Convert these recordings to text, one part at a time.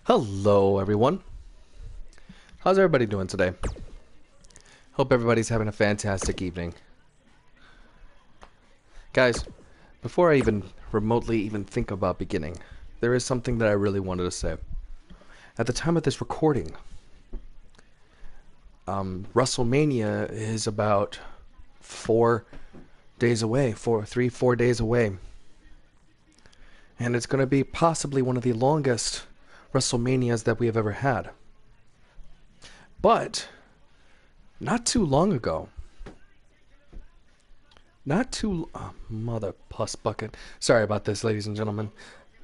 Hello everyone. How's everybody doing today? Hope everybody's having a fantastic evening. Guys, before I even remotely think about beginning, there is something that I really wanted to say. At the time of this recording, WrestleMania is about 4 days away, 4 days away. And it's going to be possibly one of the longest WrestleManias that we have ever had. But not too long ago, mother puss bucket. Sorry about this, ladies and gentlemen.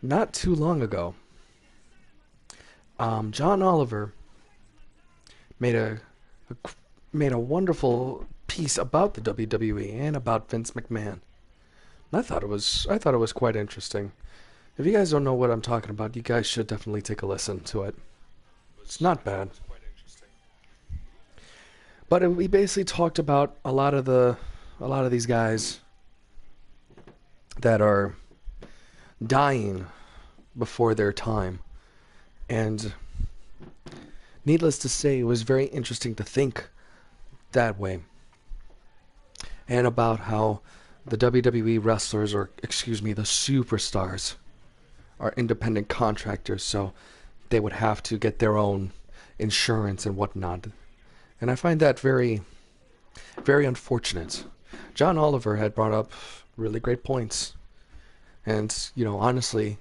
Not too long ago, John Oliver made a wonderful piece about the WWE and about Vince McMahon. And I thought it was quite interesting. If you guys don't know what I'm talking about, you guys should definitely take a listen to it. It's not bad. But we basically talked about a lot of these guys that are dying before their time. And needless to say, it was very interesting to think that way. And about how the WWE wrestlers, or excuse me, the superstars, are independent contractors, so they would have to get their own insurance and whatnot. And I find that very, very unfortunate. John Oliver had brought up really great points. And, honestly,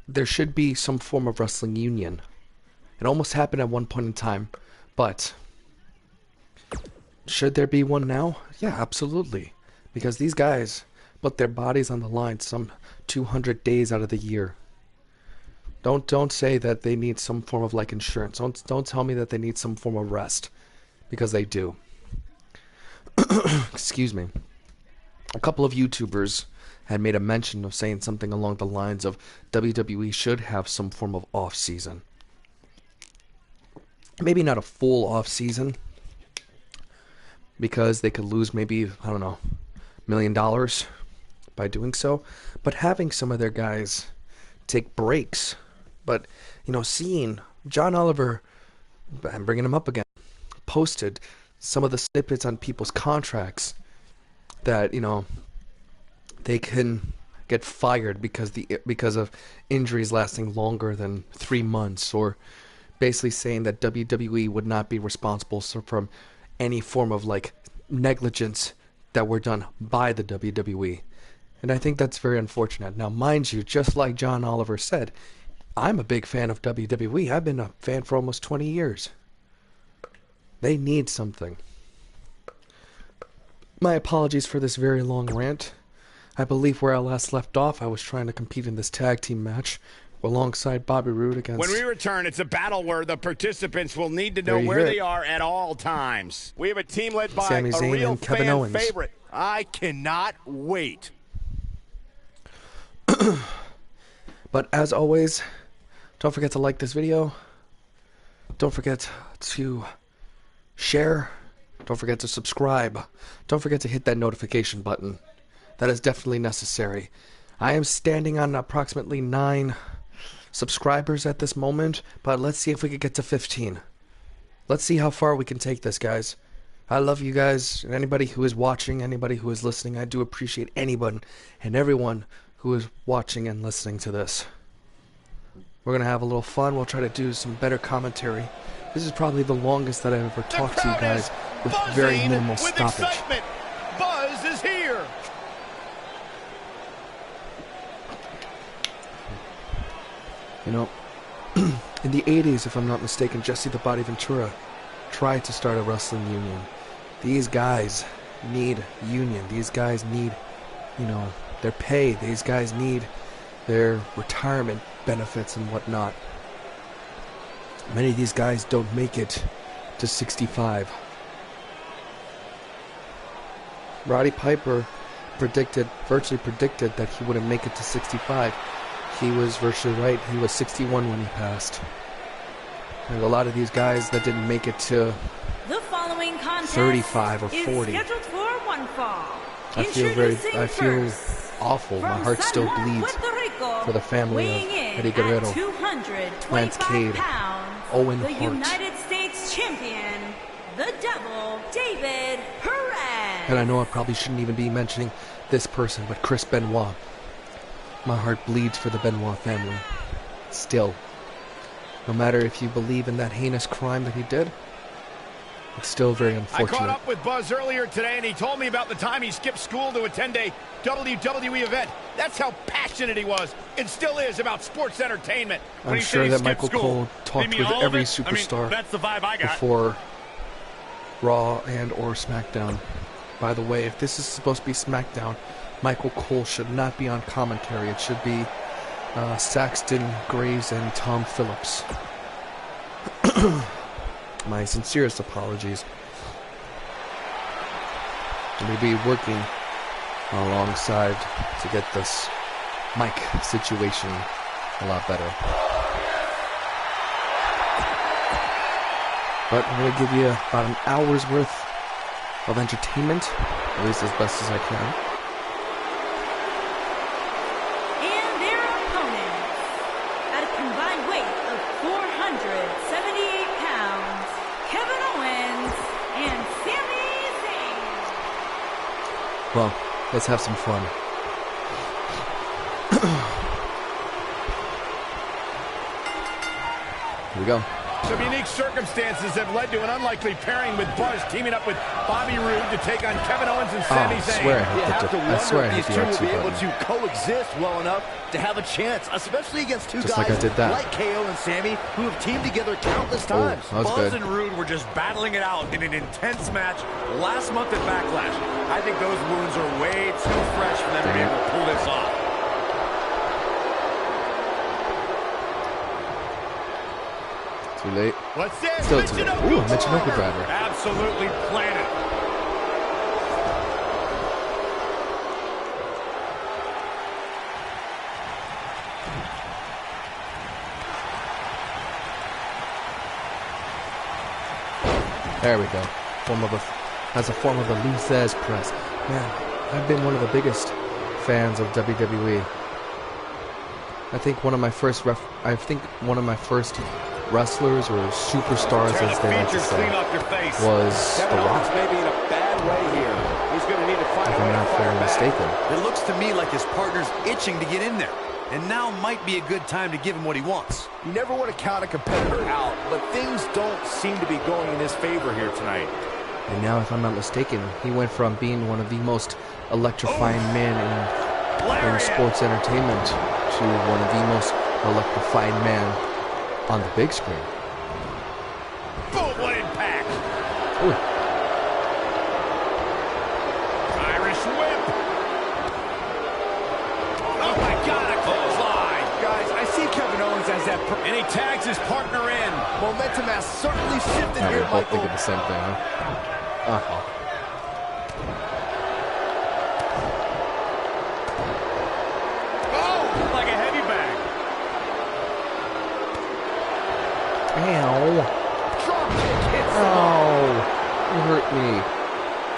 there should be some form of wrestling union. It almost happened at one point in time, but should there be one now? Yeah, absolutely. Because these guys put their bodies on the line some 200 days out of the year. Don't say that they need some form of insurance. Don't tell me that they need some form of rest, because they do. Excuse me. A couple of YouTubers had made a mention of saying something along the lines of WWE should have some form of off season. Maybe not a full off season, because they could lose maybe, I don't know, $1 million by doing so, but having some of their guys take breaks. But, seeing John Oliver, I'm bringing him up again, posted some of the snippets on people's contracts that, they can get fired because of injuries lasting longer than 3 months, or basically saying that WWE would not be responsible from any form of negligence that were done by the WWE. And I think that's very unfortunate. Now, mind you, just like John Oliver said, I'm a big fan of WWE. I've been a fan for almost 20 years. They need something. My apologies for this very long rant. I believe where I last left off, I was trying to compete in this tag team match alongside Bobby Roode against... When we return, it's a battle where the participants will need to know where they are at all times. We have a team led by Sami Zayn a real and Kevin fan Owens. favorite. I cannot wait. But as always, don't forget to like this video. Don't forget to share. Don't forget to subscribe. Don't forget to hit that notification button. That is definitely necessary. I am standing on approximately 9 subscribers at this moment, but let's see if we can get to 15. Let's see how far we can take this, guys. I love you guys, and anybody who is watching, anybody who is listening. I do appreciate anyone and everyone who is watching and listening to this. We're going to have a little fun. We'll try to do some better commentary. This is probably the longest that I've ever talked to you guys with very minimal stoppage. Excitement. Buzz is here. In the 80s, if I'm not mistaken, Jesse the Body Ventura tried to start a wrestling union. These guys need union. These guys need, their pay. These guys need their retirement benefits and whatnot. Many of these guys don't make it to 65. Roddy Piper virtually predicted that he wouldn't make it to 65. He was virtually right. He was 61 when he passed. There's a lot of these guys that didn't make it to The following contest 35 or 40. is scheduled for one fall. I feel awful. My heart still bleeds for the family of Eddie Guerrero, Lance Cade, Owen the Hart. United States champion, the Devil, David Perez. And I know I probably shouldn't even be mentioning this person, but Chris Benoit. My heart bleeds for the Benoit family. Still. No matter if you believe in that heinous crime that he did, it's still very unfortunate. I caught up with Buzz earlier today, and he told me about the time he skipped school to attend a WWE event. That's how passionate he was, and still is, about sports entertainment. I'm sure that Michael Cole talked with every superstar that's the vibe I got. before Raw and or SmackDown. By the way, if this is supposed to be SmackDown, Michael Cole should not be on commentary. It should be Saxton, Graves, and Tom Phillips. My sincerest apologies. We'll be working alongside to get this mic situation a lot better. But I'm going to give you about an hour's worth of entertainment, at least as best as I can. And their opponents, at a combined weight of 478 pounds, Kevin Owens and Sami Zayn. Well, let's have some fun. Here we go. Some unique circumstances have led to an unlikely pairing, with Buzz teaming up with Bobby Roode to take on Kevin Owens and Sami Zayn. I swear I hit the two will be able button. to coexist well enough to have a chance, especially against two Just guys like I did that. like KO and Sami, who have teamed together countless times. That was Buzz good. and Roode were just battling it out in an intense match last month at Backlash. I think those wounds are way too fresh for them to be able to pull this off. Too late. What's this? Still too late. Ooh, a Michinoku driver. Absolutely planted. There we go. As a form of the Luthez press. Man, I've been one of the biggest fans of WWE. I think one of my first wrestlers or superstars, as they like to say, was The Rock. Maybe in a bad way here. He's going to need to find If I'm not very mistaken. It looks to me like his partner's itching to get in there. And now might be a good time to give him what he wants. You never want to count a competitor out, but things don't seem to be going in his favor here tonight. And now, if I'm not mistaken, he went from being one of the most electrifying men in sports entertainment to one of the most electrifying men on the big screen. Boom, what impact. Ooh. Irish whip. Oh my God, a clothesline. Guys, I see Kevin Owens as that. And he tags his partner in. Momentum has certainly shifted Yeah, we here, both Michael. think of the same thing, huh? Uh-huh. Oh, like a heavy bag. Ow. Drop kick hits the Oh. You hurt me.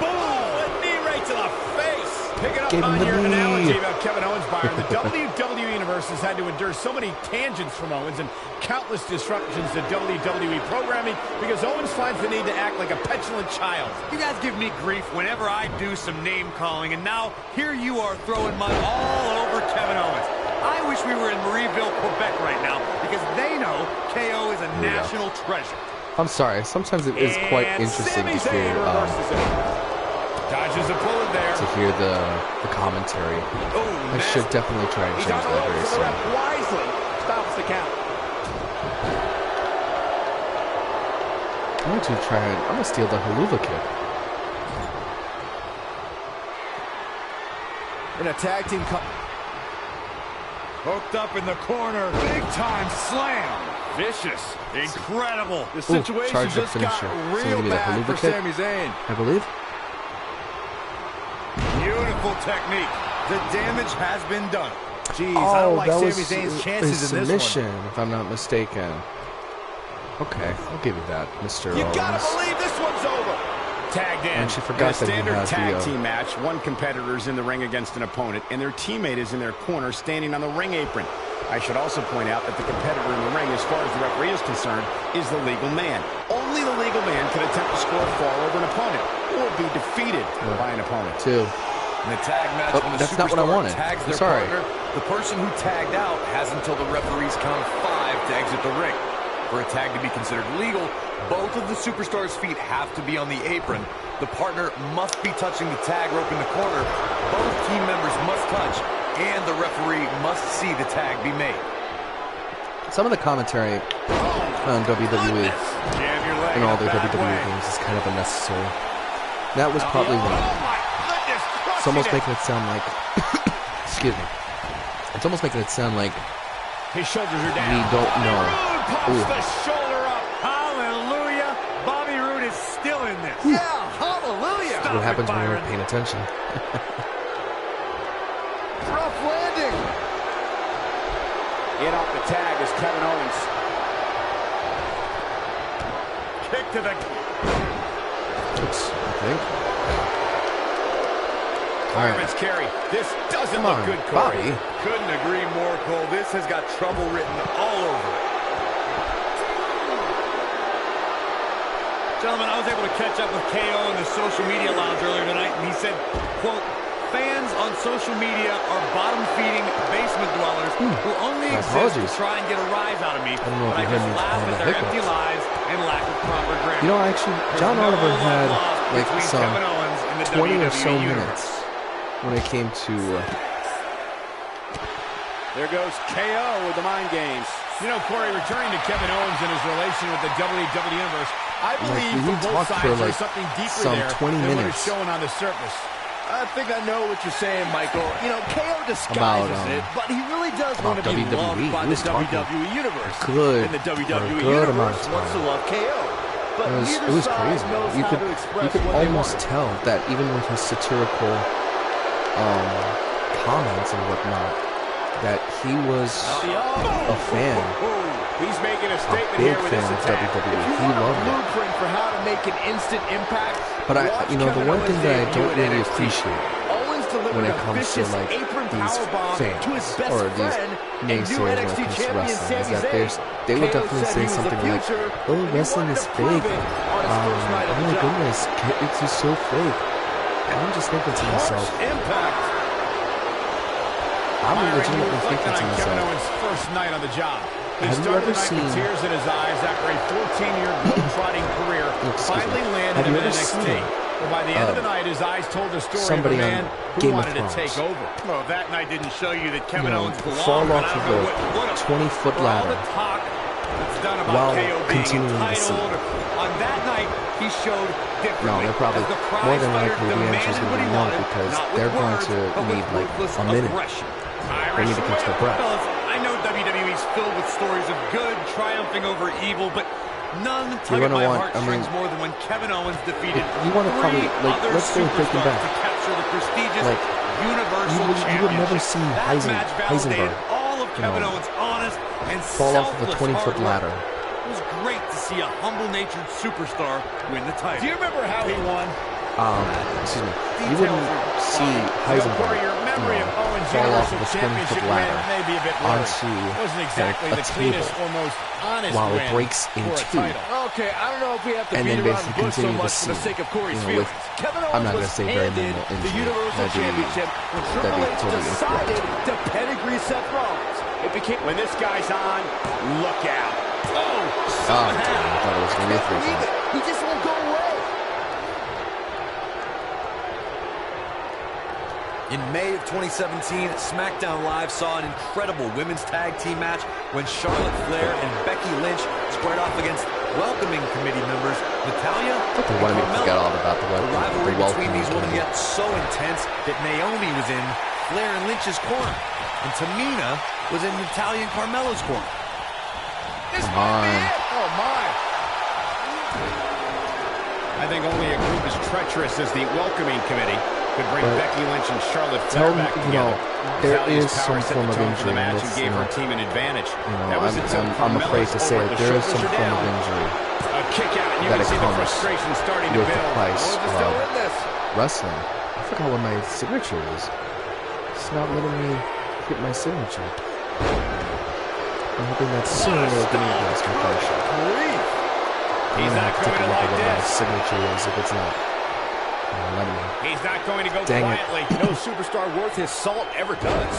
Boom, a knee right to the face. Picking up Gave him on the your knee. analogy about Kevin Owens, Byron, the WWE Universe has had to endure so many tangents from Owens and countless disruptions to WWE programming because Owens finds the need to act like a petulant child. You guys give me grief whenever I do some name calling, and now here you are throwing mud all over Kevin Owens. I wish we were in Marieville, Quebec right now, because they know KO is a national treasure. I'm sorry. Sometimes it is quite interesting Sami to Zayn hear reverses it. Dodges a bullet there. the commentary. Oh, I should definitely try and He's change on that the very ropes, soon. the ref wisely stops the count. I'm gonna steal the haluva kick. In a tag team. hooked up in the corner. Big time slam. Vicious. Incredible. The situation charge the just got finisher. So real give me the bad haluva for kick? Sami Zayn. I believe. Beautiful technique. The damage has been done. Jeez, I don't like that Sami was Zayn's a chances in this submission, one. if I'm not mistaken. Okay, I'll give you that, Mr. You gotta Owens. believe this one's over. Tagged in. And she forgot that he standard has tag the, team match. One competitor is in the ring against an opponent, and their teammate is in their corner standing on the ring apron. I should also point out that the competitor in the ring, as far as the referee is concerned, is the legal man. Only the legal man can attempt to score a fall over an opponent or be defeated by an opponent. Two. In the tag match, when the that's not what I superstar wanted. tags I'm their sorry. partner, the person who tagged out has until the referee's count of 5 to exit the ring. For a tag to be considered legal, both of the superstars' feet have to be on the apron. The partner must be touching the tag rope in the corner. Both team members must touch, and the referee must see the tag be made. Some of the commentary on WWE and all their WWE games is kind of unnecessary. That was probably one of them. It's almost making it sound like, excuse me, it's almost making it sound like his shoulders are down. we don't know. Pops the shoulder up. Hallelujah. Bobby Roode is still in this. Yeah, hallelujah. What happens when you're paying attention. Rough landing. In off the tag is Kevin Owens. Kick to the... Oops, I think. Fireman's carry. This doesn't Come look on, good, Corey. Bobby. Couldn't agree more, Cole. This has got trouble written all over it. Gentlemen, I was able to catch up with KO in the social media lounge earlier tonight, and he said, quote, fans on social media are bottom-feeding basement dwellers who only exist to try and get a rise out of me. don't know if I you heard just me laugh calling at that their hiccups. empty lives and lack of proper grammar. You know, actually, John There's no Oliver love had lost like between some Kevin Owens and the 20 or WWE so universe. minutes when it came to There goes KO with the mind games. You know, Corey, returning to Kevin Owens and his relation with the WWE Universe, I believe we from both talked sides for, there's like, something deeper some there 20 than what minutes. is shown on the surface. I think I know what you're saying, Michael. You know, KO disguises About, it, but he really does want to be WWE. loved by He the was talking WWE Universe. good And the for a WWE good amount Universe of wants to time. love KO. But It was crazy. You could almost tell that even with his satirical comments and whatnot, that he was a fan. He's making a statement big here with this fan of attack. WWE. If you He want a loved it. blueprint for how to make an instant impact, But watch the Kevin one Owens thing that I debut don't at really NXT. appreciate Owens delivered when it a comes to vicious like apron these powerbomb fans to his best or these friend and naysayers new when it NXT comes to champion wrestling is Sami that Zayn. they would KO definitely said say he was the something like, future, "Oh, and he wrestling wanted is to prove fake. it on his first night Oh of the my job. goodness, it's just so fake." And I'm just thinking to myself, Harsh impact. I'm Byron, you legitimately thinking reflected to on Kevin myself, Owens' first night on the job. He have you started ever the night with seen- tears in his eyes after a 14-year globe-trotting career Excuse me. finally landed Have you him in ever NXT. seen, But by the end of the night, his eyes told the story of a somebody on man who Game of wanted to Thrones, take over. Well, that night didn't show you that Kevin Owens belonged. fall but off I of don't know a what 20-foot for all ladder the talk that's done about while KO being continuing to see. entitled. On that night, he showed differently. No, they're probably As the prize more than fighter likely the answer is demanded going what to be he no wanted, because not with they're going words, to but with need like ruthless a minute. aggression. They need to catch their breath. Fellas, I know WWE's filled with stories of good triumphing over evil, but none tug at gonna my want- heartstrings more than when Kevin Owens defeated you wanna three probably, like, other let's go Breaking superstars Bad. to capture the prestigious Like, Universal you would never Championship. see That match validated Heisenberg, all of Kevin know, Owens' honest and fall off of a selfless 20-foot hard work. ladder. It was great to see a humble-natured superstar win the title. Do you remember how he won? Excuse me, you wouldn't see Heisenberg, Corey, your memory of Owens' fall off of Universal a 20-foot Championship win ladder may be a bit blurry. onto Wasn't exactly a the table cleanest or most honest while it win breaks in for a two. title. Okay, I don't know if we have to And beat then around the basically bush so continue to much for the see, sake of Corey's you know, with- feelings. Kevin I'm Owens not gonna was say very handed minimal the injury. Universal That'd be- Championship when that'd Triple be H totally decided incorrect. to pedigree Seth Rollins. It became When this guy's on, look out. Oh, I thought it was going to be a three count. He just won't go away. In May of 2017, SmackDown Live saw an incredible women's tag team match when Charlotte Flair and Becky Lynch squared off against welcoming committee members Natalya They and wanted me to forget Carmella. all about the The rivalry between welcoming these women committee. got so intense that Naomi was in Flair and Lynch's corner, and Tamina was in Natalya and Carmella's corner. Come on. Oh, my. I think only a group as treacherous as the welcoming committee Could bring But Becky Lynch and Charlotte tell Flair me, back you know, together. there Natalia's is power some set form the of tone for the injury. match Let's, and gave her team an advantage. That was until I'm afraid to say Carmella's it. over, There the is some shoulders form are of down. injury A kick out, and you that can it see the comes frustration starting to with the build. price Oh, they're still of in this. wrestling. I forgot what my signature is. It's not letting me hit my signature. I'm hoping that soon it'll give me this information. I'm He's gonna not have to going take a to look like at what my this. signature is if it's not letting me. He's not going to go Dang it. quietly. No superstar worth his salt ever does.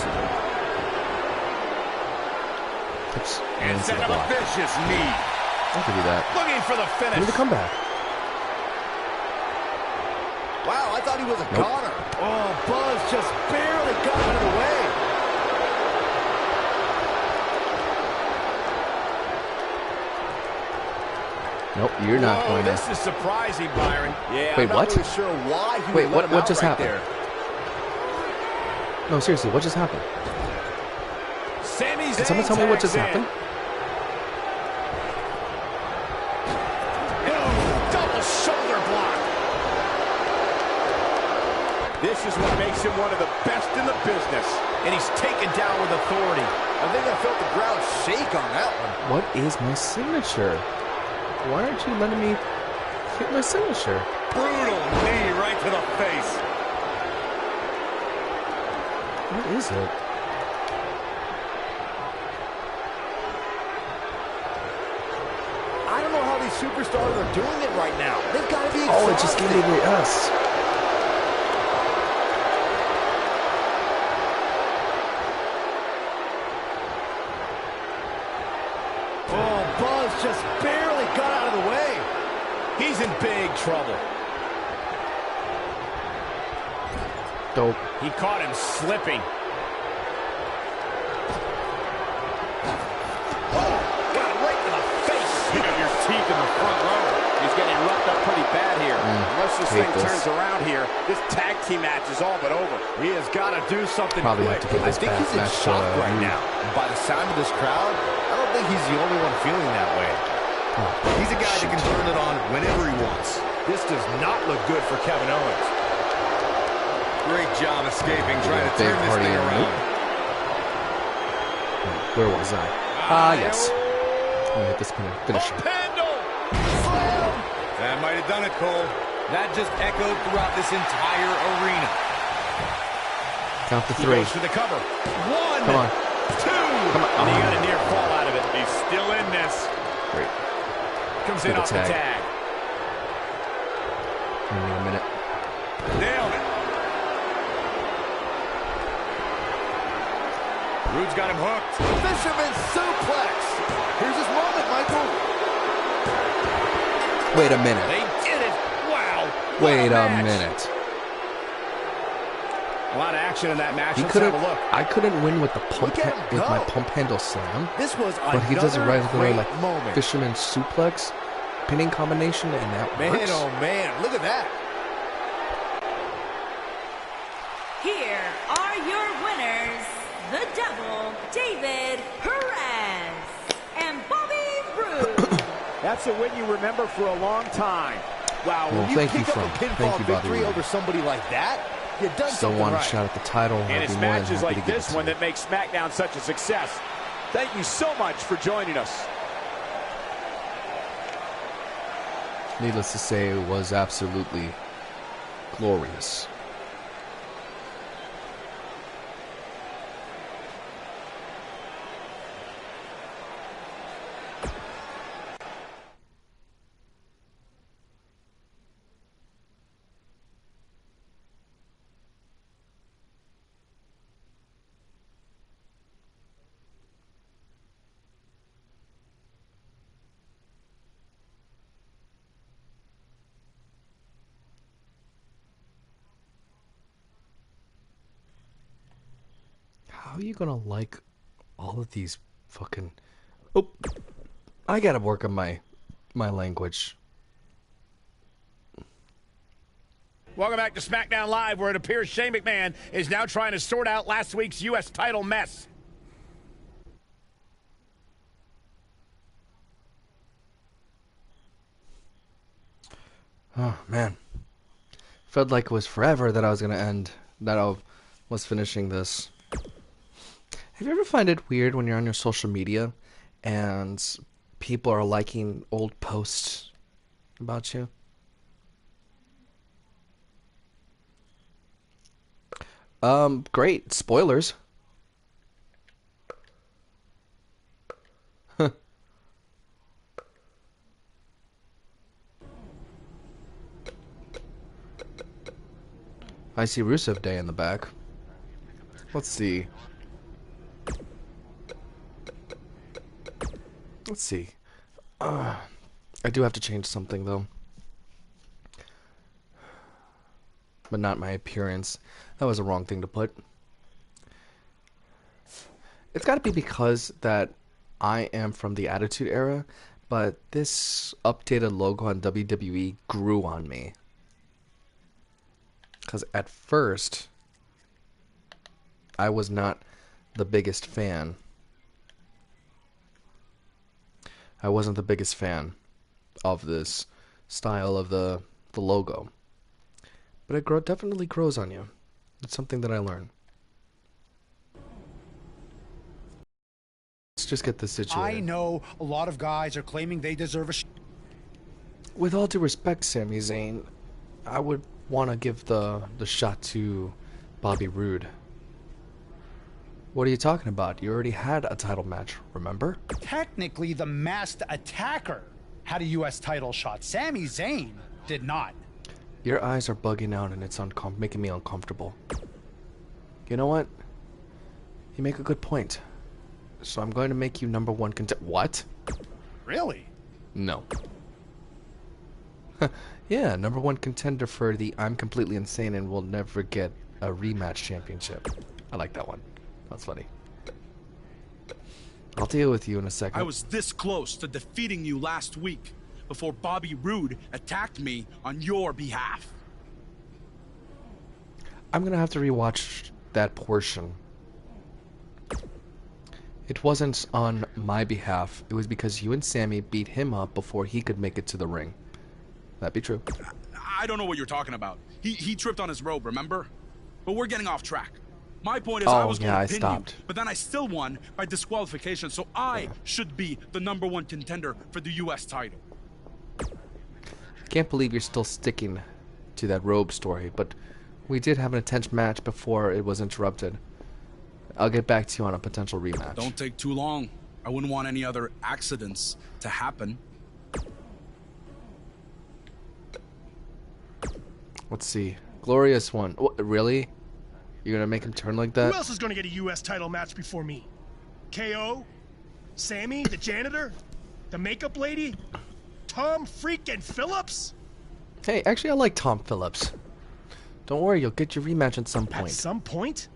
Oops. And Into set the up a block. vicious knee. I'll give you that. Looking for the Give me finish. the comeback. Wow, I thought he was a Nope. goner. Oh, Buzz just barely got out of the way. Nope, you're not Whoa, going to. this is surprising, Byron. Yeah, Wait, I'm not what? really sure why he Wait, would let him what out just right happened? there. No, seriously, what just happened? Sami Can someone Zayn tell me what tags just in. happened? Boom, double shoulder block. This is what makes him one of the best in the business. And he's taken down with authority. I think I felt the ground shake on that one. What is my signature? Why aren't you letting me hit my signature? Brutal knee right to the face. What is it? I don't know how these superstars are doing it right now. They've got to be Oh, exhausted. it just gave me the S. Oh, Buzz just barely got out of the way. He's in big trouble. Dope. He caught him slipping. Oh, got him right to the face. You got your teeth in the front row. He's getting roughed up pretty bad here. Unless this hate thing this. turns around here, this tag team match is all but over. He has got to do something Probably quick. have to give I this think he's in match shock right Rude. now. And by the sound of this crowd, I don't think he's the only one feeling that way. He's a guy that can turn it on whenever he wants. This does not look good for Kevin Owens. Great job escaping, trying to Big turn this party thing in the around. Where was I? Ah, yes. I'm gonna hit this finish. That might have done it, Cole. That just echoed throughout this entire arena. Count to He 3. goes for the cover. One, Come on. two. Come on. And he got a near fall out of it. He's still in this. Great. Comes Good in off the tag. tag. Give me a minute. Nailed it. Rude's got him hooked. Fisherman suplex. Here's his moment, Michael. Wait a minute. They did it. Wow. What Wait a match. minute. A lot of action in that match. He Let's couldn't. have a look. I couldn't win with the pump Look at him with my go. pump handle slam, This was but he does a another regular great like moment. fisherman suplex, pinning combination, and that Man, works. oh man, look at that. Here are your winners, the Devil, David Perez, and Bobby Roode. That's a win you remember for a long time. Wow, Well, when you thank pick you, up a Frank. pinfall Thank you, Bobby victory Roode. over somebody like that, you've done Still something want a right. shot at the title. And I'd it's be more than matches happy like to give this it to one you. that makes SmackDown such a success. Thank you so much for joining us. Needless to say, it was absolutely glorious. How are you gonna like all of these fucking... Oh, I gotta work on my language. Welcome back to Smackdown Live, where it appears Shane McMahon is now trying to sort out last week's U.S. title mess. Oh, man. Felt like it was forever that I was gonna end. That I was finishing this. Have you ever find it weird when you're on your social media and people are liking old posts about you? Great. Spoilers. I see Rusev Day in the back. Let's see. Let's see. I do have to change something, though. But not my appearance. That was a wrong thing to put. It's got to be because that I am from the Attitude Era, but this updated logo on WWE grew on me. Because at first, I was not the biggest fan. I wasn't the biggest fan of this style of the logo. But it definitely grows on you. It's something that I learned. Let's just get this situated. I know a lot of guys are claiming they deserve a With all due respect, Sami Zayn, I would want to give the shot to Bobby Roode. What are you talking about? You already had a title match, remember? Technically, the masked attacker had a U.S. title shot. Sami Zayn did not. Your eyes are bugging out and it's making me uncomfortable. You know what? You make a good point. So I'm going to make you number one contender. What? Really? No. Yeah, number one contender for the I'm completely insane and will never get a rematch championship. I like that one. That's funny. I'll deal with you in a second. I was this close to defeating you last week before Bobby Roode attacked me on your behalf. I'm gonna have to rewatch that portion. It wasn't on my behalf. It was because you and Sammy beat him up before he could make it to the ring. That'd be true. I don't know what you're talking about. He tripped on his robe, remember? But we're getting off track. My point is I was going to pin you, but then I still won by disqualification, so I should be the number one contender for the U.S. title. Can't believe you're still sticking to that robe story, but we did have an intense match before it was interrupted. I'll get back to you on a potential rematch. Don't take too long. I wouldn't want any other accidents to happen. Let's see. Glorious one. What, really? You're gonna make him turn like that? Who else is gonna get a U.S. title match before me? KO? Sammy, the janitor? The makeup lady? Tom freaking Phillips? Hey, actually I like Tom Phillips. Don't worry, you'll get your rematch at some point. At some point?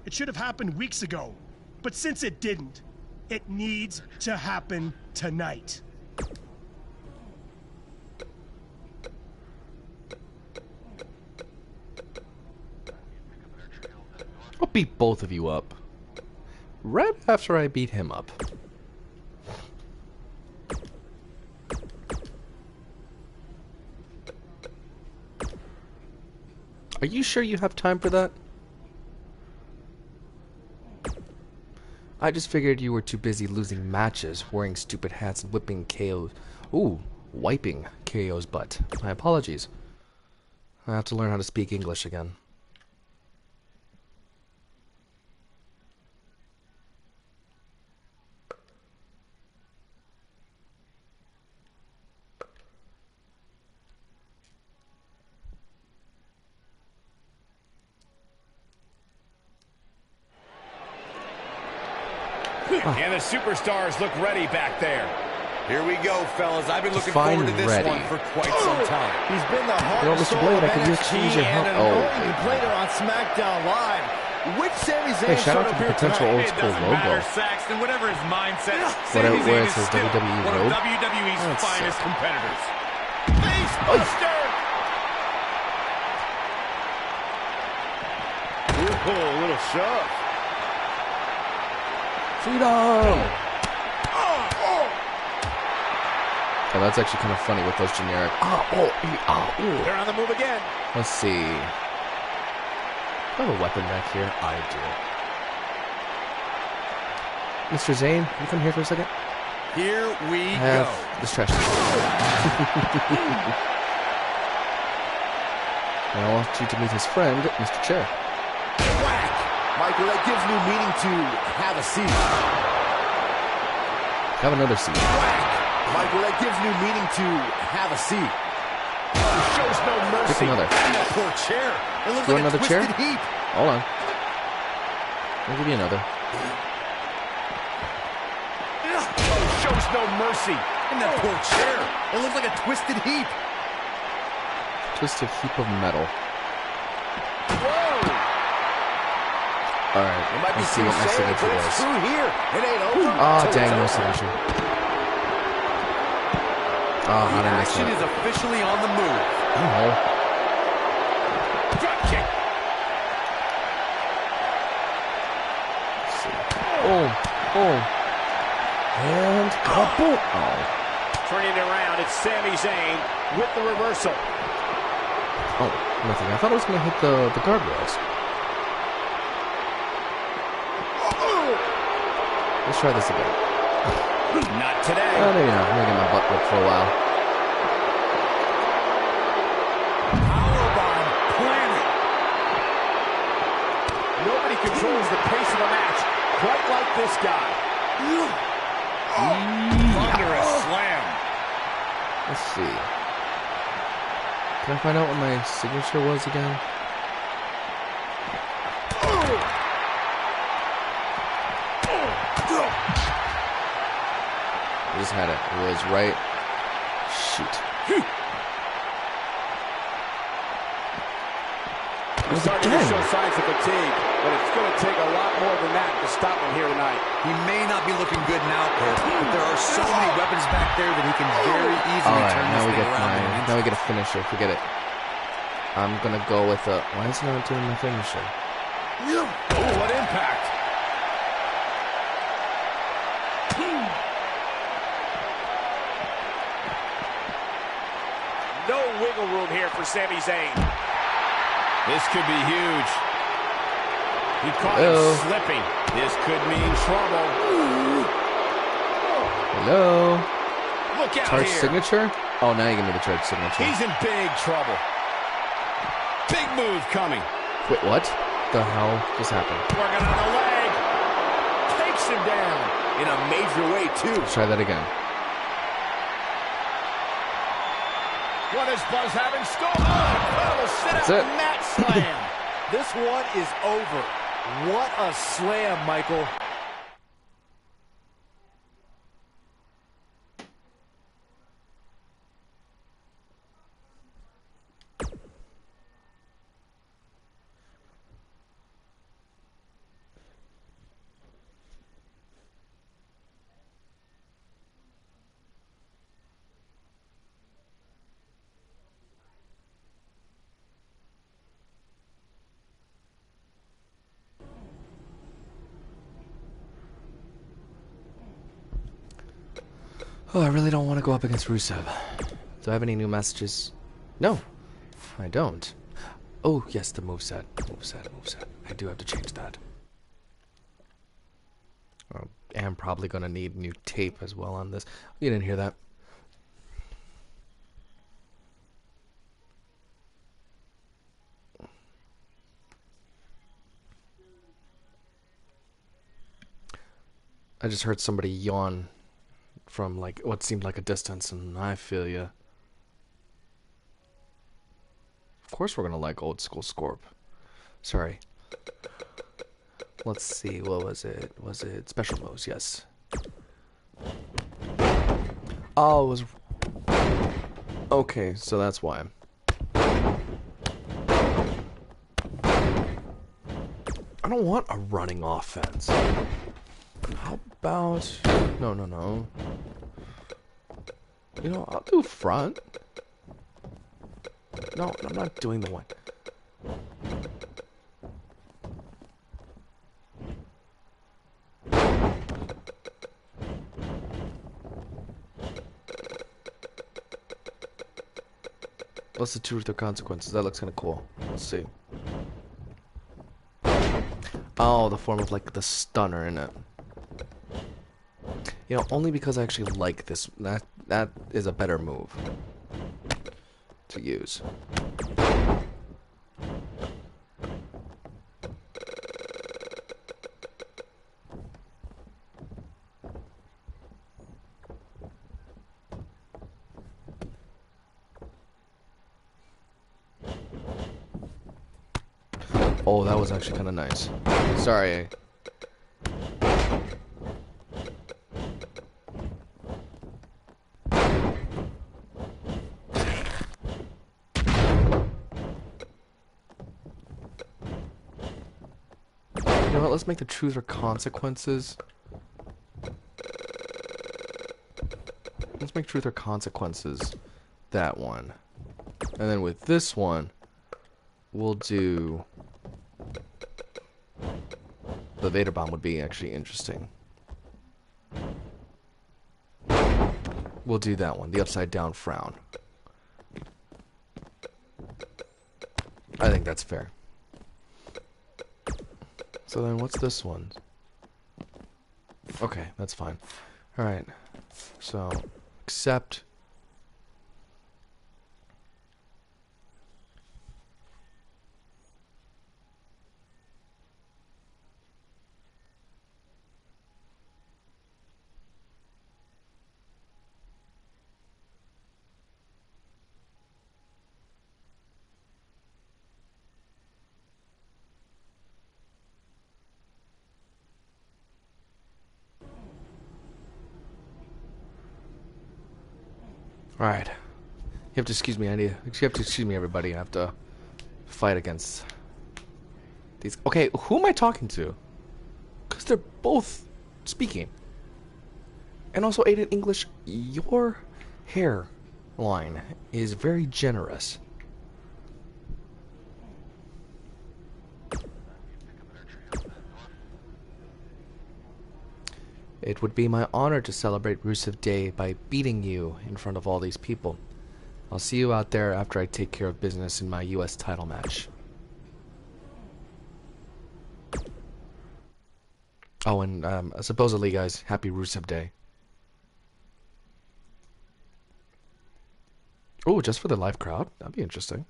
It should have happened weeks ago. But since it didn't, it needs to happen tonight. I'll beat both of you up. Right after I beat him up. Are you sure you have time for that? I just figured you were too busy losing matches, wearing stupid hats and whipping KO's... Ooh, wiping KO's butt. My apologies. I have to learn how to speak English again. And the superstars look ready back there. Here we go, fellas. I've been looking Define forward to this ready. one for quite some time. He's been the heart You know, and Mr. soul Blade, of I could use NXT your help. and Oh, he played it on Smackdown Live. Which Sami Zayn hey, shout out showed to up the here potential tonight? old school logo. Saxton, whatever his mindset, Whatever, Sami where Zayn it is says still WWE one robe. of WWE's That's finest sick. competitors. Facebuster! Ooh, a little shove. Freedom! Oh, that's actually kind of funny with those generic. They're on the move again. Let's see. Do I have a weapon back here? I do. Mr. Zane, can you come here for a second? Here we I have go. this trash. And I want you to meet his friend, Mr. Chair. Whack! Michael, that gives new meaning to have a seat. Have another seat. Whack! Michael, that gives new meaning to have a seat. Shows no mercy. Pick another. That poor chair. It looks You like want a another chair? twisted heap. Hold on. I'll give you another. Shows no mercy. And that poor chair. It looks like a twisted heap. Twisted heap of metal. Whoa! Alright, It might be let's see what my too sad, signature but it's was. true here. It ain't over. Oh, till dang, it's no over. signature. Oh, how did I miss Action that? is officially on the move. Oh. Drop kick. Let's see. Boom. Boom. And boom. Oh. Turning it around, it's Sami Zayn with the reversal. Oh, nothing. I thought it was going to hit the guardrails. Let's try this again. Not today. Oh, maybe not. I'm going to get my butt whipped for a while. Powerbomb planted. Nobody controls the pace of a match quite like this guy. Thunderous slam. Let's see. Can I find out what my signature was again? I just had it. It was right. Shoot. It was Starting to again. show signs of fatigue, but it's going to take a lot more than that to stop him here tonight. He may not be looking good now, Cole, but there are so many weapons back there that he can very easily Alright, turn now this we thing get around. now we get a finisher. Forget it. I'm gonna go with a. Why is it not doing my finisher? Oh, what impact. No wiggle room here for Sami Zayn. This could be huge. He caught Hello. him slipping. This could mean trouble. Hello. Look out Charge here. signature? Oh, now you give me the charge signature. He's in big trouble. Big move coming. Wait, what? The hell just happened? Working on the leg. Takes him down in a major way, too. Let's try that again. What is Buzz having store? Oh, incredible That's sit-out it. mat slam. This one is over. What a slam, Michael. Oh, I really don't want to go up against Rusev. Do I have any new messages? No, I don't. Oh, yes, the moveset. Moveset. I do have to change that. I am probably going to need new tape as well on this. You didn't hear that. I just heard somebody yawn from like what seemed like a distance, and I feel ya. Of course we're gonna like old school Scorp. Sorry. Let's see, what was it? Was it special moves? Yes. Oh, it was... Okay, so that's why. I don't want a running offense. How about... No. You know, I'll do front. No, I'm not doing the one. What's the truth or consequences? That looks kind of cool. Let's see. Oh, the form of like the stunner in it. You know, only because I actually like this. That is a better move to use. Oh, that was actually kind of nice. Sorry. You know what? Let's make the truth or consequences. Let's make truth or consequences that one. And then with this one, we'll do... The Vader Bomb would be actually interesting. We'll do that one, the upside down frown. I think that's fair. So then what's this one? Okay, that's fine. Alright. So, accept. Alright. You have to excuse me, you have to excuse me, everybody. I have to fight against these. Okay, who am I talking to? Because they're both speaking. And also, Aiden English, your hairline is very generous. It would be my honor to celebrate Rusev Day by beating you in front of all these people. I'll see you out there after I take care of business in my US title match. Oh, and supposedly, guys, happy Rusev Day. Oh, just for the live crowd? That'd be interesting.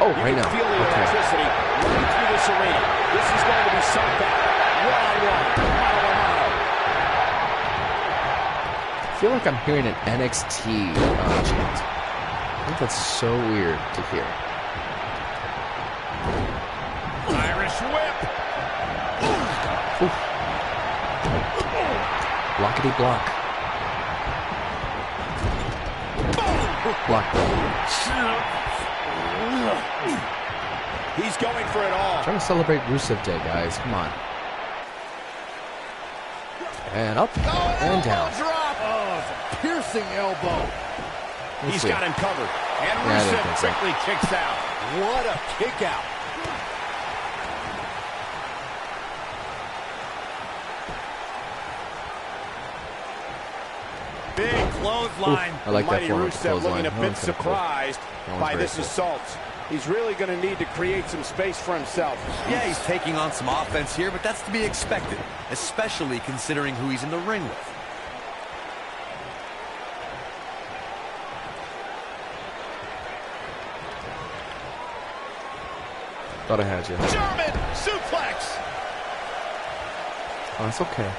Oh, right now. Feel the electricity running through this arena. This is going to be some battle. One-on-one, mano-a-mano. I feel like I'm hearing an NXT chant. I think that's so weird to hear. Irish whip. Oof. Blockity block. Block. He's going for it all. Trying to celebrate Rusev Day, guys. Come on. And up and down. Drop. Oh, it's a piercing elbow. He's got him covered. And Rusev quickly kicks out. What a kick out. Big clothesline. I like that Mighty form of Rusev clothesline. looking a bit surprised by this cool. assault. He's really going to need to create some space for himself. Yeah, he's taking on some offense here, but that's to be expected, especially considering who he's in the ring with. Thought I had you. German suplex. Oh, it's okay.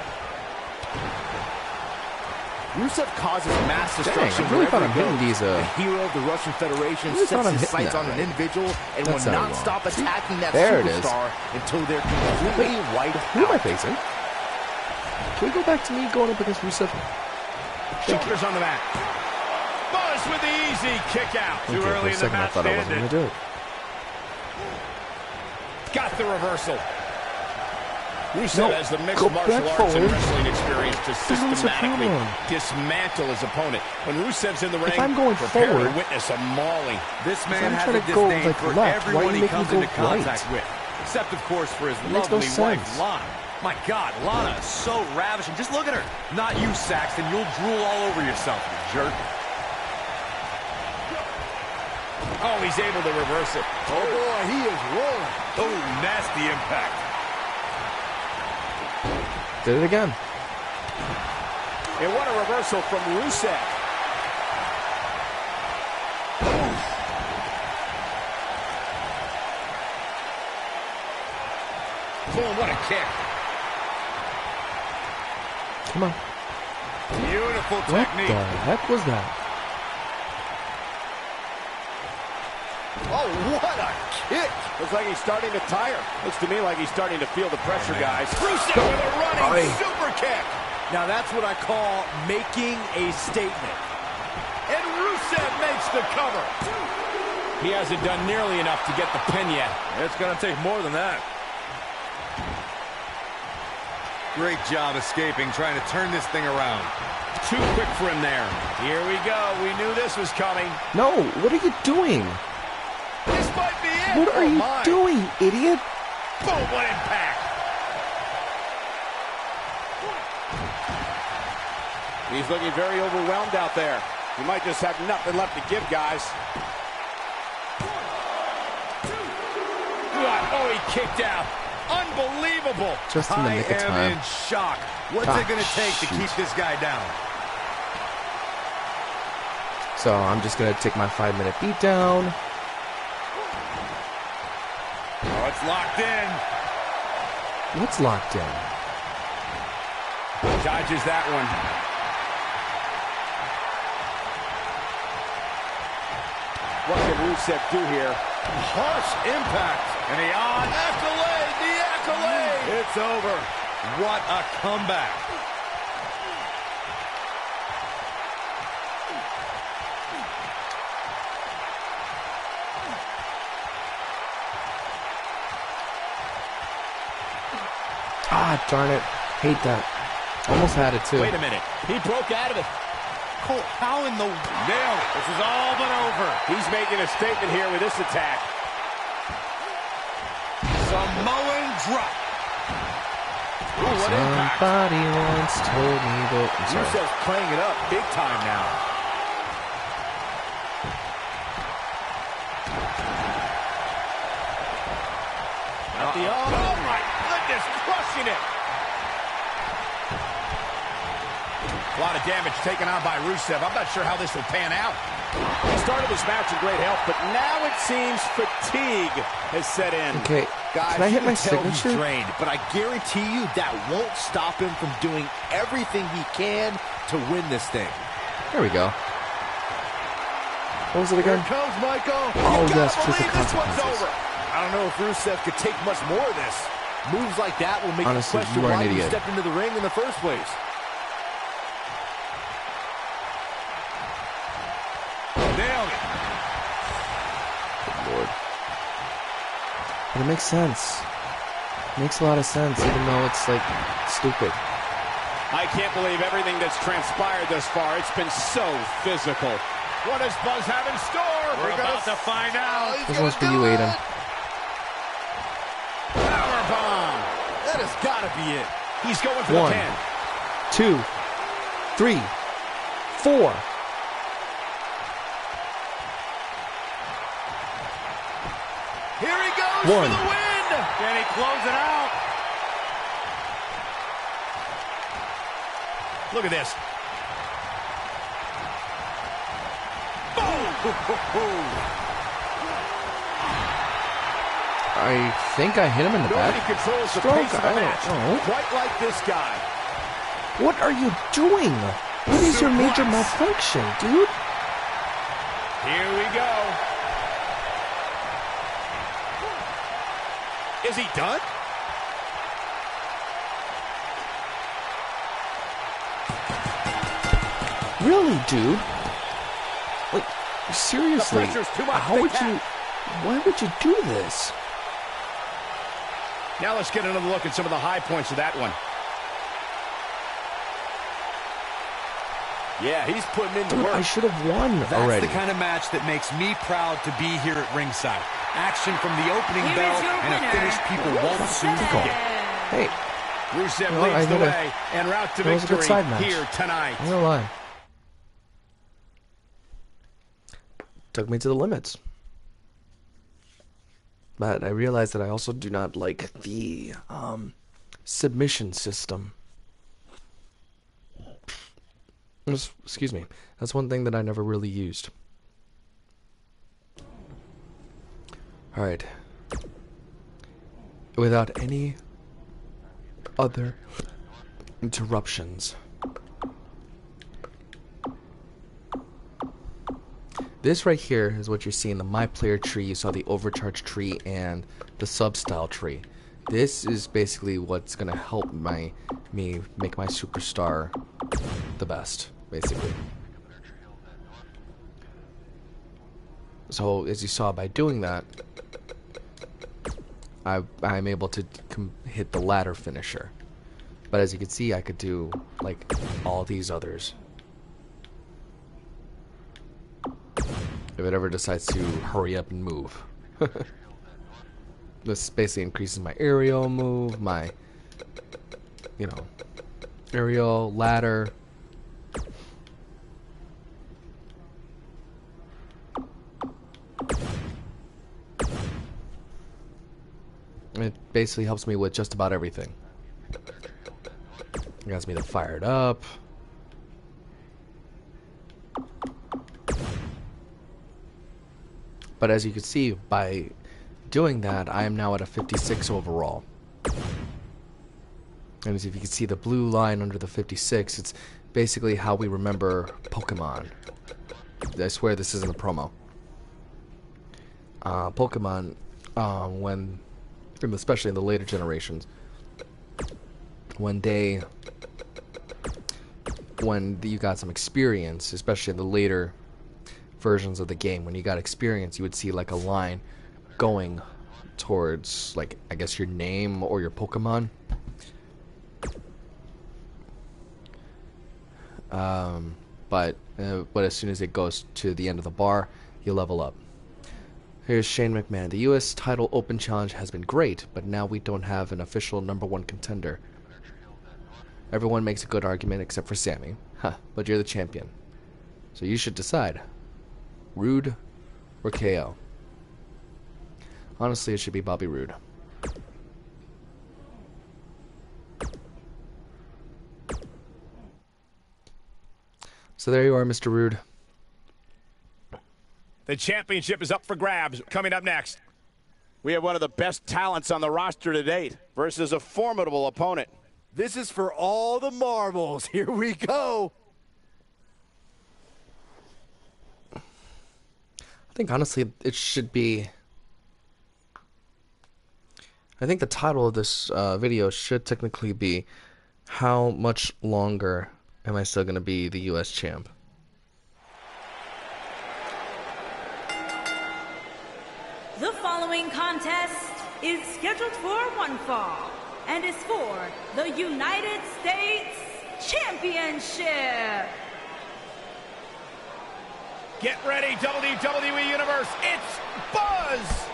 Rusev causes mass destruction. I really thought I'm hitting these. The hero of the Russian Federation sets his sights on an individual and will not stop attacking that superstar until they're completely wiped out. Who am I facing? Can we go back to me going up against Rusev? Shoulders on the mat. Buzz with the easy kick out. Too early in the match. I thought I wasn't going to do it. Got the reversal. Rusev has the mixed martial arts and wrestling experience to systematically dismantle his opponent. When Rusev's in the ring, prepare to witness a mauling. This man has a disdain for everyone he comes into contact with. Except, of course, for his lovely wife, Lana. My God, Lana is so ravishing. Just look at her. Not you, Saxton. You'll drool all over yourself, you jerk. Oh, he's able to reverse it. Oh, boy, he is rolling. Oh, nasty impact. Did it again. And what a reversal from Rusev. Boom, what a kick. Come on. Beautiful What technique. the heck was that? Oh, what a kick. Looks like he's starting to tire. Looks to me like he's starting to feel the pressure, guys. Rusev with a running super kick. Now that's what I call making a statement. And Rusev makes the cover. He hasn't done nearly enough to get the pin yet. It's going to take more than that. Great job escaping, trying to turn this thing around. Too quick for him there. Here we go. We knew this was coming. No, what are you doing? This might be it. What are you doing, idiot? Boom, what impact. He's looking very overwhelmed out there. He might just have nothing left to give, guys. Oh, he kicked out. Unbelievable. Just in the nick of time. I am in shock. What's it going to take to keep this guy down? So I'm just going to take my 5-minute beat down. Oh, it's locked in. What's locked in? Dodges that one. What can Rusev do here? Harsh impact. And the on. Accolade, the accolade. It's over. What a comeback. Ah, darn it. Hate that. Almost had it, too. Wait a minute. He broke out of it. Cole, how in the... Nailed it. This is all but over. He's making a statement here with this attack. Samoan drop. Ooh, what impact. Somebody once told me that... I'm sorry. Rusev's playing it up big time now. At the arm. Oh, my goodness. Crushing it. A lot of damage taken on by Rusev. I'm not sure how this will pan out. He started this match in great health, but now it seems fatigue has set in. Okay, Guys, can I hit my you can tell signature? he's drained, but I guarantee you that won't stop him from doing everything he can to win this thing. There we go. What was it again? Here comes Michael. Oh, You yes, gotta truth or believe this one's consequences. over. I don't know if Rusev could take much more of this. Moves like that will make Honestly, you question you are an why he idiot. stepped into the ring in the first place. Nailed it. Good Lord. But it makes sense. It makes a lot of sense, even though it's, like, stupid. I can't believe everything that's transpired thus far. It's been so physical. What does Buzz have in store? We're about to find out. This one's for you, Aiden. Powerbomb. That has got to be it. He's going for 1, the pin. 2, 3, 4. Here he goes 1. for the win. Can he close it out? Look at this. I think I hit him in the Nobody back. controls the Stroke, pace of I the don't match know. quite like this guy. What are you doing? What is your major malfunction, dude? Here we go. Is he done? Really, dude? Like, seriously, The pressure's too much. how would you... Why would you do this? Now let's get another look at some of the high points of that one. Yeah, he's putting in the Dude, work. I should have won already. That's the kind of match that makes me proud to be here at ringside. Action from the opening bell and a finish people won't soon forget. Hey, Rusev leads the way and route to victory here tonight. I'm gonna lie. Took me to the limits. But I realized that I also do not like the submission system. Excuse me. That's one thing that I never really used. Alright. Without any other interruptions. This right here is what you're seeing, the My Player tree. You saw the Overcharge tree and the Sub-Style tree. This is basically what's going to help me make my superstar the best, basically. So, as you saw by doing that, I'm able to hit the ladder finisher. But as you can see, I could do, like, all these others. If it ever decides to hurry up and move. This basically increases my aerial move, my, you know, aerial, ladder. It basically helps me with just about everything. It gets me to fire it up. But as you can see, by doing that, I am now at a 56 overall. And as if you can see the blue line under the 56, it's basically how we remember Pokemon. I swear this isn't a promo. Pokemon, especially in the later generations, when you got some experience, especially in the later versions of the game, when you got experience, you would see like a line going towards, like, I guess your name or your Pokemon. But as soon as it goes to the end of the bar, you level up. Here's Shane McMahon. The U.S. title open challenge has been great, but now we don't have an official #1 contender. Everyone makes a good argument except for Sammy. Huh, but you're the champion. So you should decide. Rude or KO? Honestly, it should be Bobby Roode. So there you are, Mr. Roode. The championship is up for grabs. Coming up next, we have one of the best talents on the roster to date versus a formidable opponent. This is for all the marbles. Here we go. I think, honestly, it should be... I think the title of this video should technically be, how much longer am I still going to be the U.S. champ? The following contest is scheduled for one fall and is for the United States Championship. Get ready, WWE Universe. It's Buzz!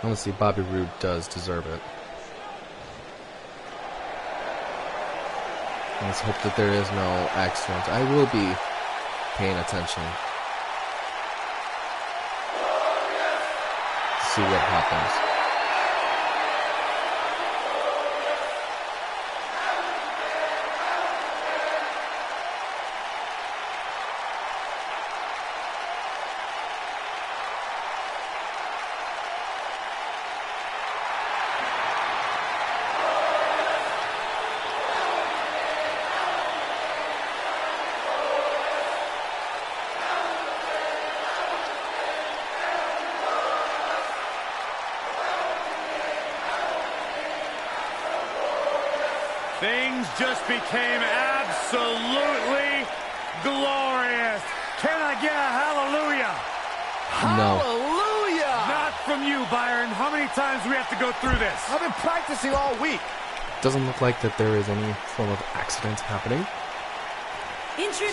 Honestly, Bobby Roode does deserve it. Let's hope that there is no accident. I will be paying attention to see what happens. Things just became absolutely glorious. Can I get a hallelujah? No. Hallelujah! from you, Byron. How many times do we have to go through this? I've been practicing all week. Doesn't look like that there is any form of accident happening.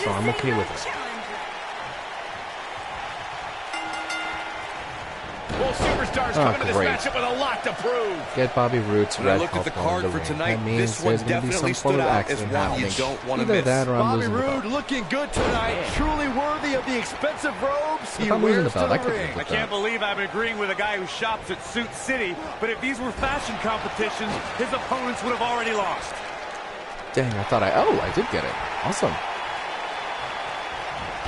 So I'm okay with it. Both superstars coming to this matchup with a lot to prove. Get Bobby Roode's red look at the helmet card on for the ring. tonight. That means This one there's going to be some definitely form stood of out as accident one happening. you don't want to Either miss. that or I'm Bobby losing the Roode belt. looking good tonight. Truly worthy of the expensive robes he If I'm losing wears the to belt, the I could ring. live I with can't that. believe I'm agreeing with a guy who shops at Suit City, but if these were fashion competitions, his opponents would have already lost. Dang, I thought I did get it. Awesome.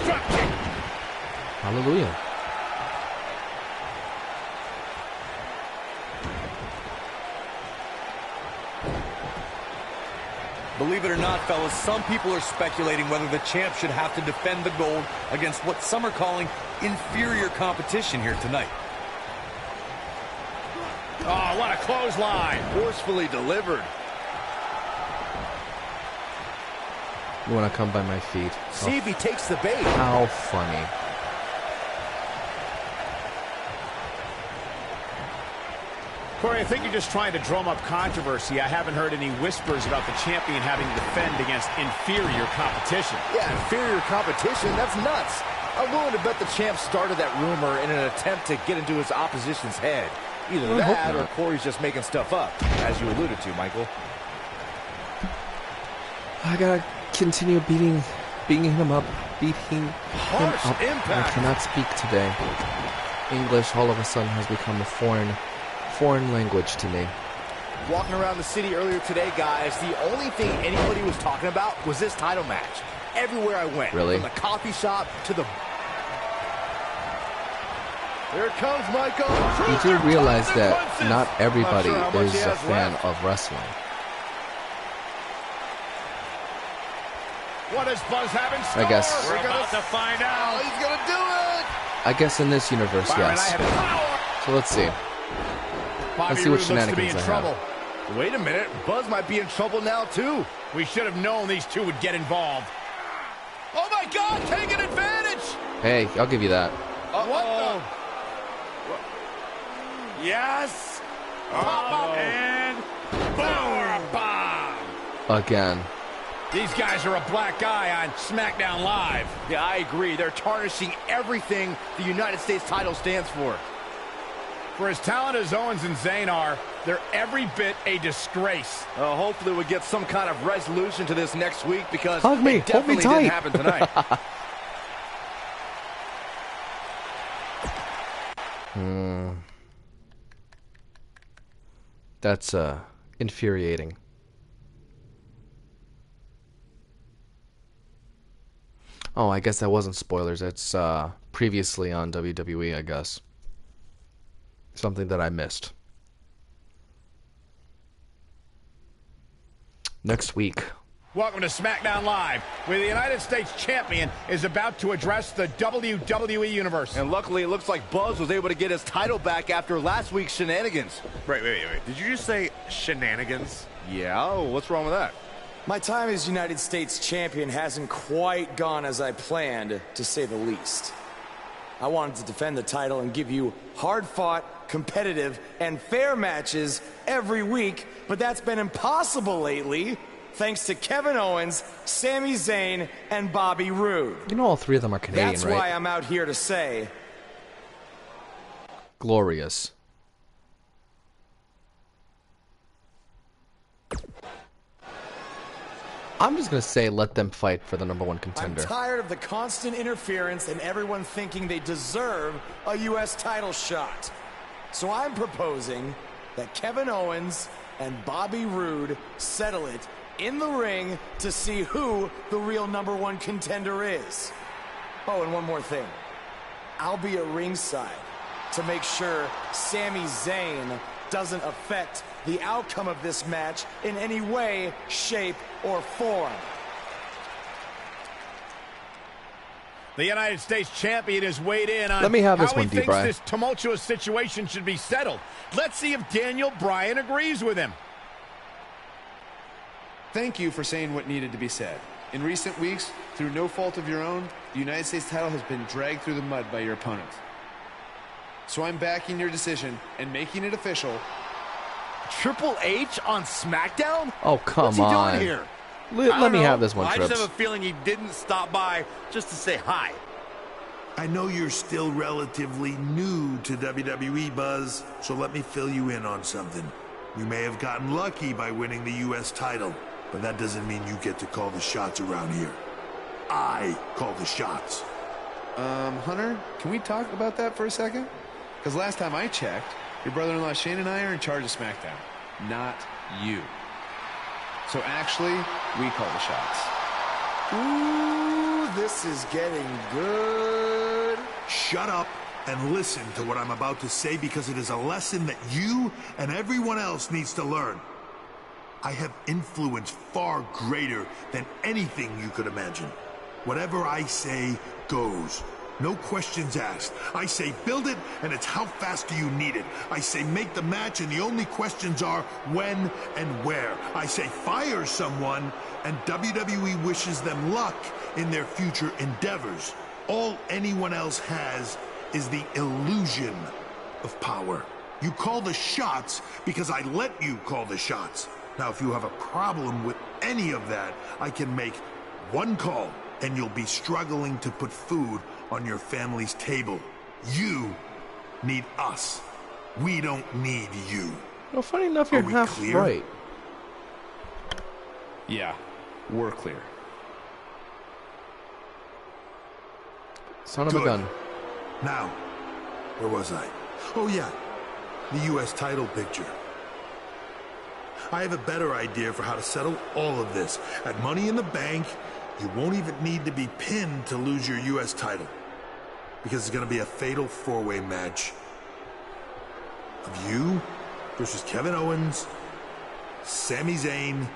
Drop kick. Hallelujah. Believe it or not, fellas, some people are speculating whether the champ should have to defend the gold against what some are calling inferior competition here tonight. Oh, what a clothesline. Forcefully delivered. You want to come by my feet? See if he takes the bait. How funny. Corey, I think you're just trying to drum up controversy. I haven't heard any whispers about the champion having to defend against inferior competition. Yeah, inferior competition? That's nuts. I'm willing to bet the champ started that rumor in an attempt to get into his opposition's head. Either that or Corey's just making stuff up, as you alluded to, Michael. I gotta continue beating him up, beating him up. Impact. I cannot speak today. English all of a sudden has become a foreign language to me. Walking around the city earlier today, guys, the only thing anybody was talking about was this title match. Everywhere I went. Really? From the coffee shop to the... Here it comes, Michael. You do realize that not everybody is a fan of wrestling. What does Buzz have in store? I guess. We're about to find out. Oh, he's gonna do it. I guess in this universe, Byron, yes. I have power. So let's see. Bobby Let's see what Roode looks to be in shenanigans I have. trouble. Wait a minute. Buzz might be in trouble now, too. We should have known these two would get involved. Oh, my God, taking advantage. Hey, I'll give you that. What Yes. And boom. Bomb. Again. These guys are a black eye on Smackdown Live. Yeah, I agree. They're tarnishing everything the United States title stands for. For as talented as Owens and Zayn are, they're every bit a disgrace. Hopefully we get some kind of resolution to this next week because Hug me. it definitely Hold me didn't happen tonight. That's infuriating. Oh, I guess that wasn't spoilers. It's previously on WWE, I guess. Something that I missed. Next week. Welcome to Smackdown Live, where the United States Champion is about to address the WWE Universe. And luckily, it looks like Buzz was able to get his title back after last week's shenanigans. Wait. Did you just say shenanigans? Yeah, what's wrong with that? My time as United States Champion hasn't quite gone as I planned, to say the least. I wanted to defend the title and give you hard-fought, competitive, and fair matches every week, but that's been impossible lately, thanks to Kevin Owens, Sami Zayn, and Bobby Roode. You know all three of them are Canadian, That's right? why I'm out here to say... Glorious. I'm just going to say let them fight for the #1 contender. I'm tired of the constant interference and everyone thinking they deserve a U.S. title shot. So I'm proposing that Kevin Owens and Bobby Roode settle it in the ring to see who the real #1 contender is. Oh, and one more thing. I'll be at ringside to make sure Sami Zayn doesn't affect the outcome of this match in any way, shape, or form. The United States Champion is weighed in on Let me have this how he one, thinks D-Bry. this tumultuous situation should be settled. Let's see if Daniel Bryan agrees with him. Thank you for saying what needed to be said. In recent weeks, through no fault of your own, the United States title has been dragged through the mud by your opponent. So I'm backing your decision and making it official. Triple H on SmackDown? Oh, come What's he on. doing here? Let me have this one, I Trips. just have a feeling he didn't stop by just to say hi. I know you're still relatively new to WWE, Buzz, so let me fill you in on something. You may have gotten lucky by winning the U.S. title, but that doesn't mean you get to call the shots around here. I call the shots. Hunter, can we talk about that for a second? Because last time I checked, your brother-in-law Shane and I are in charge of SmackDown, not you. So actually, we call the shots. Ooh, this is getting good. Shut up and listen to what I'm about to say, because it is a lesson that you and everyone else needs to learn. I have influence far greater than anything you could imagine. Whatever I say goes. No questions asked. I say build it, and it's how fast do you need it. I say make the match, and the only questions are when and where. I say fire someone, and WWE wishes them luck in their future endeavors. All anyone else has is the illusion of power. You call the shots because I let you call the shots. Now, if you have a problem with any of that, I can make one call, and you'll be struggling to put food on your family's table. You need us. We don't need you. Well, funny enough, you're half clear? right. Yeah, we're clear. Son of a gun. Now, where was I? Oh yeah, the U.S. title picture. I have a better idea for how to settle all of this. At Money in the Bank, you won't even need to be pinned to lose your U.S. title, because it's going to be a fatal four-way match of you versus Kevin Owens, Sami Zayn,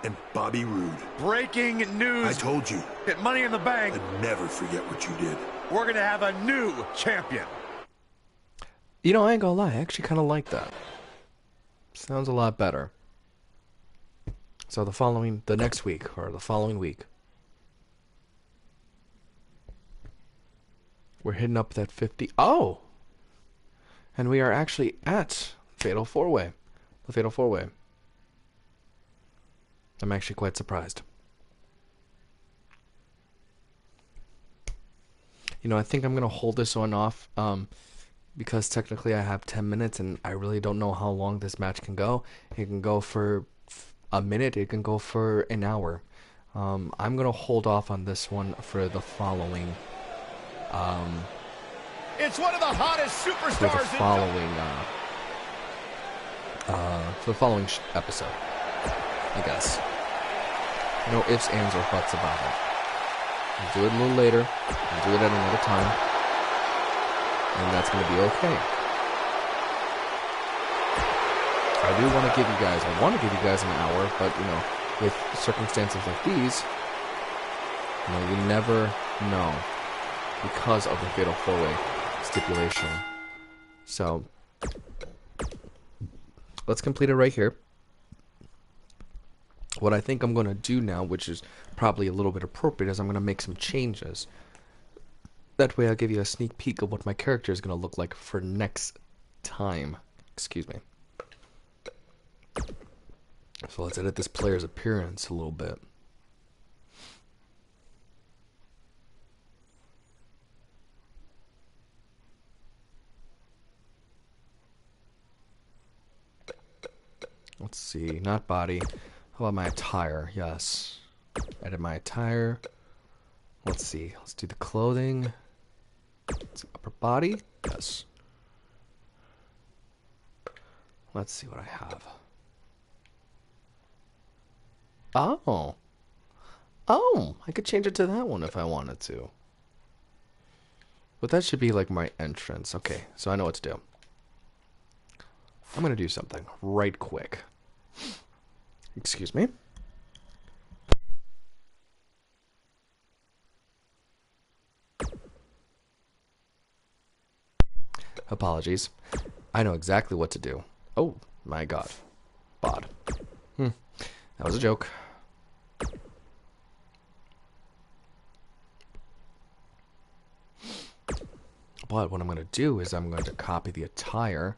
and Bobby Roode. Breaking news. I told you. At Money in the Bank, I'd never forget what you did. we're going to have a new champion. You know, I ain't gonna lie, I actually kind of like that. Sounds a lot better. So the next week, or the following week, we're hitting up that 50. Oh! And we are actually at Fatal 4-Way. The Fatal 4-Way. I'm actually quite surprised. You know, I think I'm going to hold this one off because technically I have 10 minutes and I really don't know how long this match can go. It can go for a minute. It can go for an hour. I'm going to hold off on this one for the following... It's one of the hottest superstars for the following episode, I guess. No ifs, ands, or buts about it. We'll do it a little later. We'll do it at another time. And that's going to be okay. I want to give you guys an hour, but, you know, with circumstances like these, you know, you never know because of the Fatal 4-Way stipulation. So, let's complete it right here. What I think I'm going to do now, which is probably a little bit appropriate, is I'm going to make some changes. That way I'll give you a sneak peek of what my character is going to look like for next time. Excuse me. So let's edit this player's appearance a little bit. Let's see, not body. How about my attire? Yes. Edit my attire. Let's see, let's do the clothing. It's upper body. Yes. Let's see what I have. Oh. Oh, I could change it to that one if I wanted to. But that should be like my entrance. Okay, so I know what to do. I'm going to do something right quick. Excuse me. Apologies. I know exactly what to do. Oh, my God. Bod. That was a joke. But what I'm going to do is I'm going to copy the attire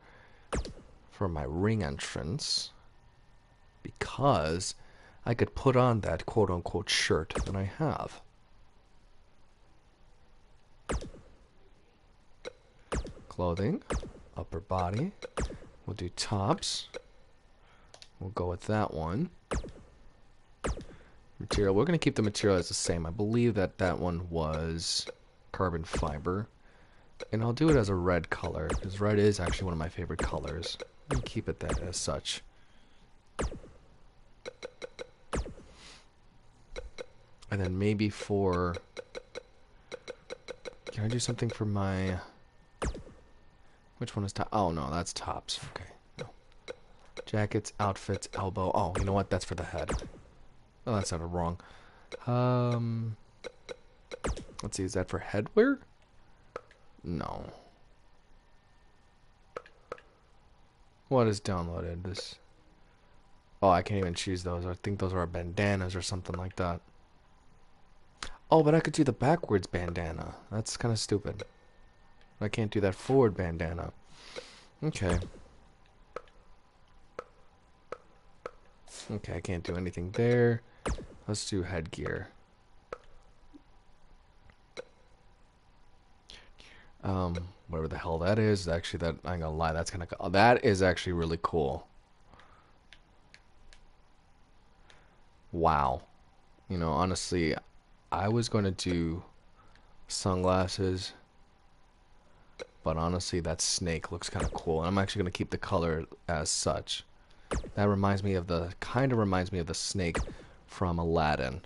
for my ring entrance, because I could put on that quote-unquote shirt that I have. Clothing, upper body, we'll do tops, we'll go with that one. Material, we're going to keep the material as the same. I believe that that one was carbon fiber, and I'll do it as a red color, because red is actually one of my favorite colors. Let me keep it that as such. And then maybe for... Can I do something for my... Which one is top? Oh, no, that's tops. Okay, no. Jackets, outfits, elbow. Oh, you know what? That's for the head. Oh, that sounded wrong. Let's see, is that for headwear? No. What is downloaded? This... Oh, I can't even choose those. I think those are bandanas or something like that. Oh, but I could do the backwards bandana. That's kind of stupid. I can't do that forward bandana. Okay. Okay, I can't do anything there. Let's do headgear. Whatever the hell that is. Actually, that, I ain't gonna lie, that's kind of... That is actually really cool. Wow. You know, honestly, I was going to do sunglasses, but honestly, that snake looks kind of cool. And I'm actually going to keep the color as such. That reminds me of the... Kind of reminds me of the snake from Aladdin.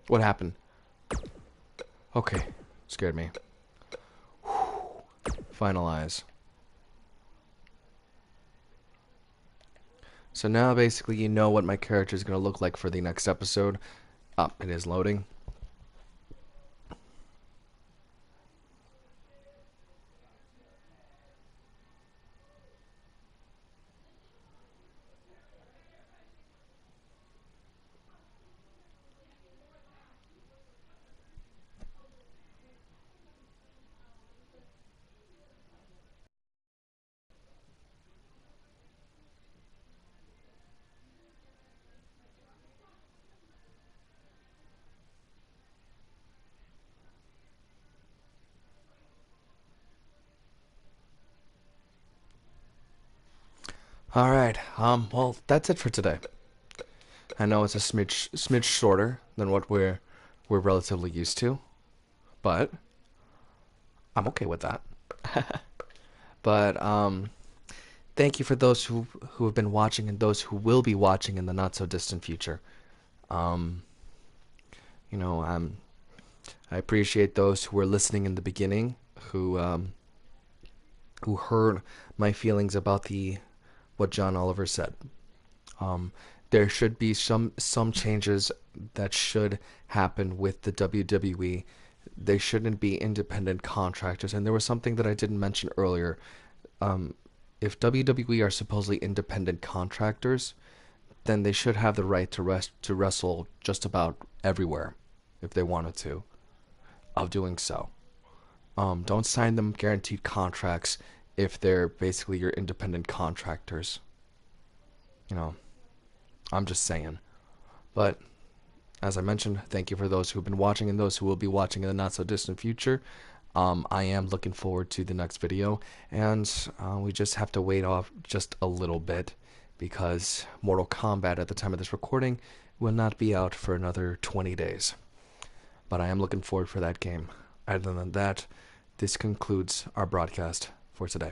What happened? Okay, scared me. Finalize. So now basically you know what my character is going to look like for the next episode. It is loading. Alright, well, that's it for today. I know it's a smidge shorter than what we're relatively used to, but I'm okay with that. But, thank you for those who have been watching and those who will be watching in the not-so-distant future. You know, I appreciate those who were listening in the beginning, who heard my feelings about what John Oliver said. There should be some changes that should happen with the WWE. They shouldn't be independent contractors. And there was something that I didn't mention earlier. If WWE are supposedly independent contractors, then they should have the right to wrestle just about everywhere, if they wanted to, of doing so. Don't sign them guaranteed contracts if they're basically your independent contractors. You know, I'm just saying. But, as I mentioned, thank you for those who've been watching and those who will be watching in the not-so-distant future. I am looking forward to the next video, and we just have to wait off just a little bit, because Mortal Kombat, at the time of this recording, will not be out for another 20 days. But I am looking forward for that game. Other than that, this concludes our broadcast for today.